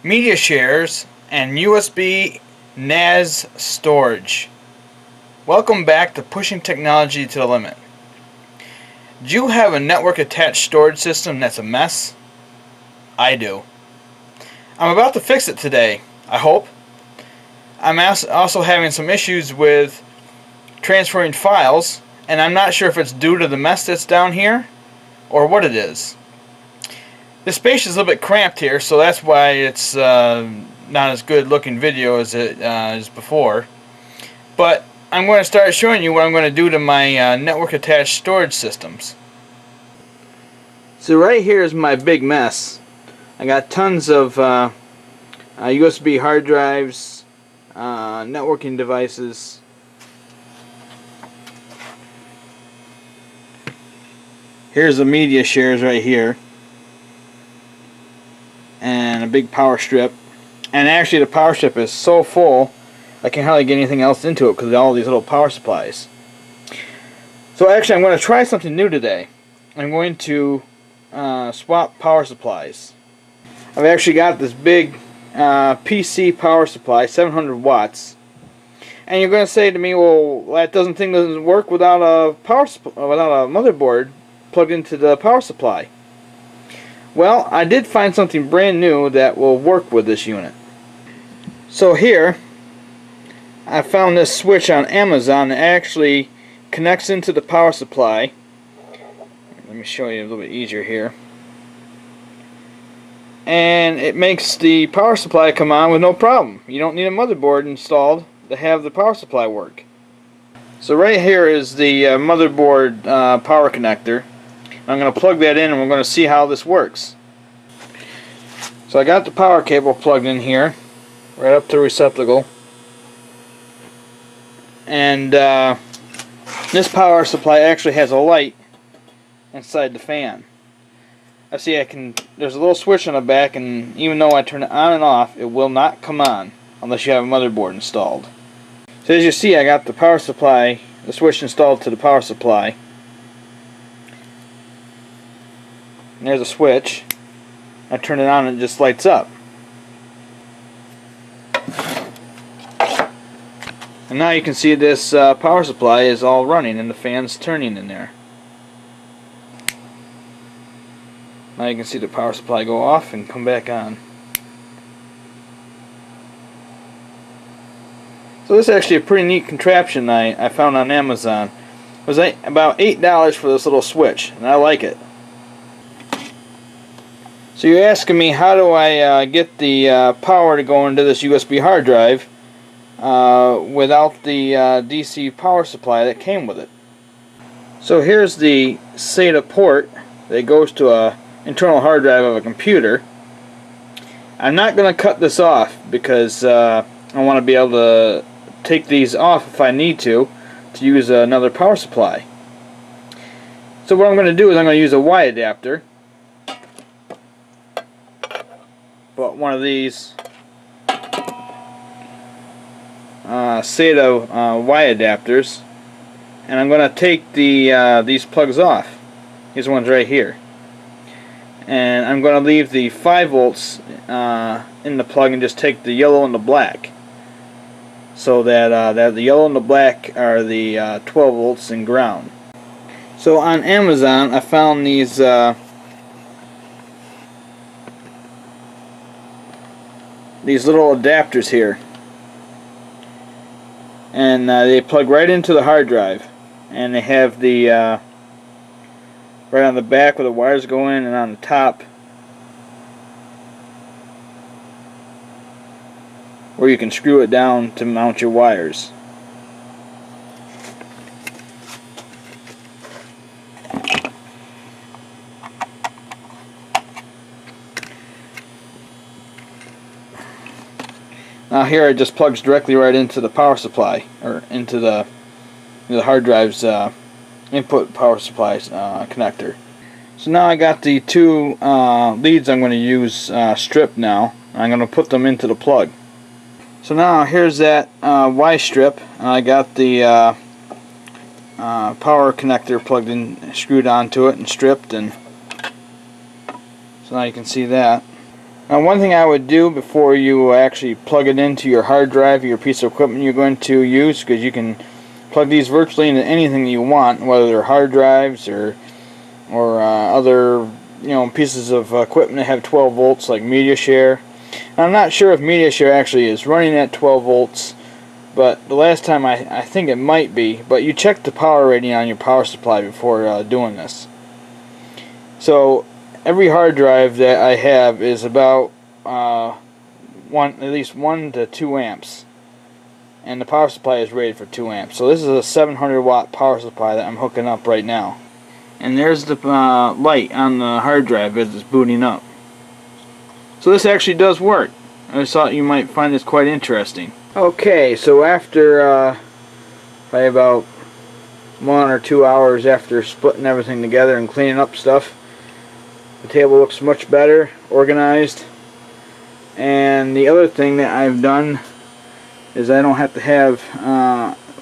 media shares, and USB NAS storage. Welcome back to Pushing Technology to the Limit. Do you have a network attached storage system that's a mess? I do. I'm about to fix it today, I hope. I'm also having some issues with transferring files, and I'm not sure if it's due to the mess that's down here or what it is. The space is a little bit cramped here, so that's why it's not as good looking video as it is before. But I'm going to start showing you what I'm going to do to my network attached storage systems. So right here is my big mess. I got tons of USB hard drives, networking devices. Here's the media shares right here. And a big power strip, and actually the power strip is so full I can hardly get anything else into it because of all these little power supplies. So actually I'm going to try something new today. I'm going to swap power supplies. I've actually got this big PC power supply, 700 watts, and you're going to say to me, well, that doesn't work without a motherboard plugged into the power supply. Well, I did find something brand new that will work with this unit. So here, I found this switch on Amazon that actually connects into the power supply. Let me show you a little bit easier here. And it makes the power supply come on with no problem. You don't need a motherboard installed to have the power supply work. So right here is the motherboard power connector. I'm going to plug that in and we're going to see how this works. So I got the power cable plugged in here, right up to the receptacle. And this power supply actually has a light inside the fan. There's a little switch on the back, and even though I turn it on and off, it will not come on unless you have a motherboard installed. So as you see, I got the power supply, the switch installed to the power supply. And there's a switch. I turn it on and it just lights up. And now you can see this power supply is all running and the fan's turning in there. Now you can see the power supply go off and come back on. So this is actually a pretty neat contraption I found on Amazon. It was about $8 for this little switch, and I like it. So you're asking me, how do I get the power to go into this USB hard drive without the DC power supply that came with it? So here's the SATA port that goes to a internal hard drive of a computer. I'm not going to cut this off because I want to be able to take these off if I need to use another power supply. So what I'm going to do is I'm going to use a Y adapter. Bought one of these SATA Y adapters, and I'm going to take these plugs off. These ones right here, and I'm going to leave the 5 volts in the plug and just take the yellow and the black, so that the yellow and the black are the 12 volts and ground. So on Amazon I found these little adapters here, and they plug right into the hard drive, and they have the right on the back where the wires go in, and on the top where you can screw it down to mount your wires. Now here it just plugs directly right into the power supply, or into the hard drive's input power supply connector. So now I got the 2 leads I'm going to use stripped now. I'm going to put them into the plug. So now here's that Y strip, and I got the power connector plugged in, screwed onto it and stripped, and so now you can see that. Now, one thing I would do before you actually plug it into your hard drive, your piece of equipment you're going to use, because you can plug these virtually into anything you want, whether they're hard drives or other pieces of equipment that have 12 volts like MediaShare. Now, I'm not sure if MediaShare actually is running at 12 volts, but the last time I think it might be. But you check the power rating on your power supply before doing this. So every hard drive that I have is about at least 1 to 2 amps, and the power supply is rated for 2 amps. So this is a 700 watt power supply that I'm hooking up right now. And there's the light on the hard drive as it's booting up. So this actually does work. I just thought you might find this quite interesting. Okay, so after probably about 1 or 2 hours after splitting everything together and cleaning up stuff, the table looks much better, organized. And the other thing that I've done is I don't have to have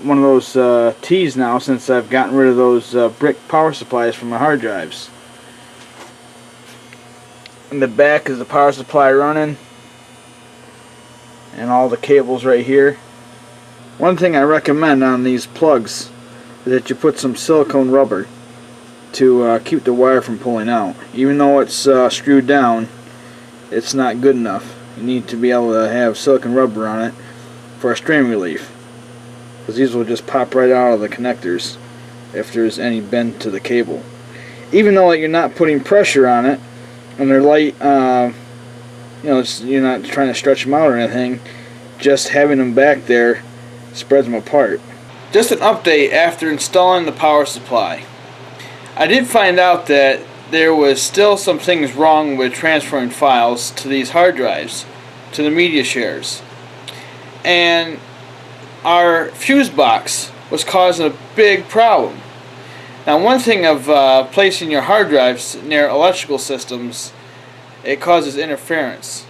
one of those T's now, since I've gotten rid of those brick power supplies from my hard drives. In the back is the power supply running, and all the cables right here. One thing I recommend on these plugs is that you put some silicone rubber to keep the wire from pulling out. Even though it's screwed down, it's not good enough. You need to be able to have silicone rubber on it for a strain relief, because these will just pop right out of the connectors if there's any bend to the cable. Even though you're not putting pressure on it and they're light, you're not trying to stretch them out or anything, just having them back there spreads them apart. Just an update after installing the power supply. I did find out that there was still some things wrong with transferring files to these hard drives, to the MediaShares. And our fuse box was causing a big problem. Now, one thing of placing your hard drives near electrical systems, it causes interference.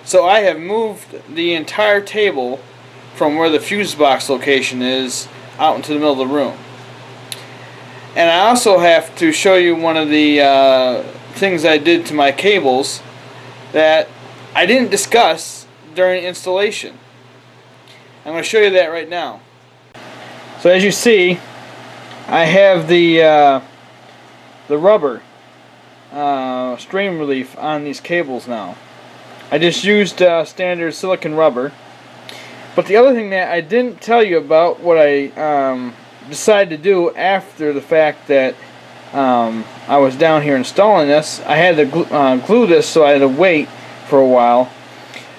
So I have moved the entire table from where the fuse box location is out into the middle of the room. And I also have to show you one of the things I did to my cables that I didn't discuss during installation. I'm going to show you that right now. So as you see, I have the rubber strain relief on these cables now. I just used standard silicone rubber. But the other thing that I didn't tell you about, what I decided to do after the fact that I was down here installing this, I had to glue this, so I had to wait for a while.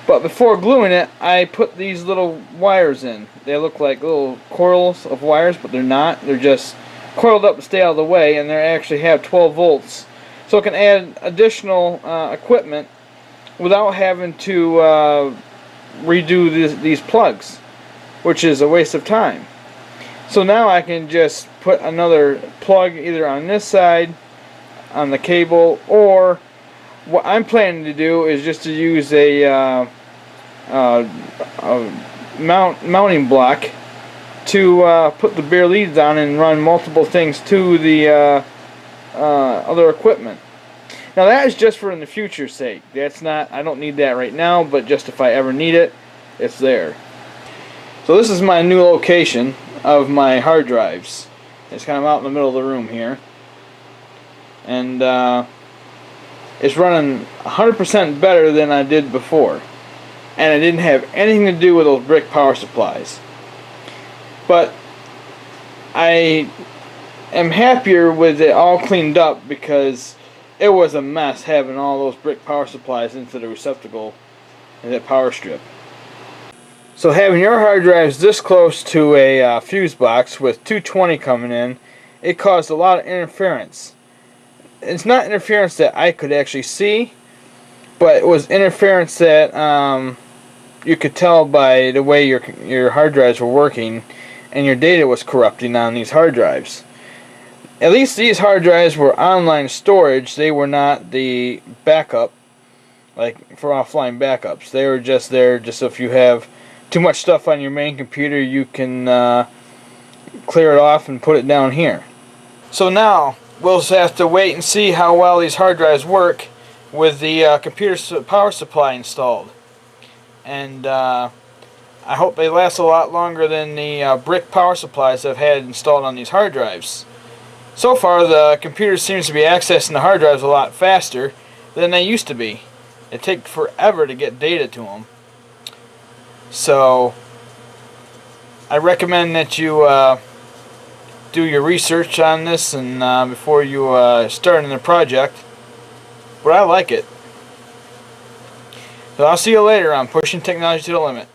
But before gluing it, I put these little wires in. They look like little coils of wires, but they're not. They're just coiled up to stay out of the way, and they actually have 12 volts. So it can add additional equipment without having to redo these plugs, which is a waste of time. So now I can just put another plug either on this side, on the cable, or what I'm planning to do is just to use a mounting block to put the bare leads on and run multiple things to the other equipment. Now that is just for in the future's sake. That's not, I don't need that right now, but just if I ever need it, it's there. So this is my new location of my hard drives. It's kind of out in the middle of the room here, and it's running 100% better than I did before, and it didn't have anything to do with those brick power supplies. But I am happier with it all cleaned up, because it was a mess having all those brick power supplies into the receptacle in that power strip. So having your hard drives this close to a fuse box with 220 coming in, it caused a lot of interference. It's not interference that I could actually see, but it was interference that you could tell by the way your hard drives were working, and your data was corrupting on these hard drives. At least these hard drives were online storage. They were not the backup, like for offline backups. They were just there just so if you have too much stuff on your main computer, you can clear it off and put it down here. So now we'll just have to wait and see how well these hard drives work with the computer power supply installed. And I hope they last a lot longer than the brick power supplies I've had installed on these hard drives. So far, the computer seems to be accessing the hard drives a lot faster than they used to be. It takes forever to get data to them. So I recommend that you do your research on this and before you start in the project. But I like it. So I'll see you later on Pushing Technology to the Limit.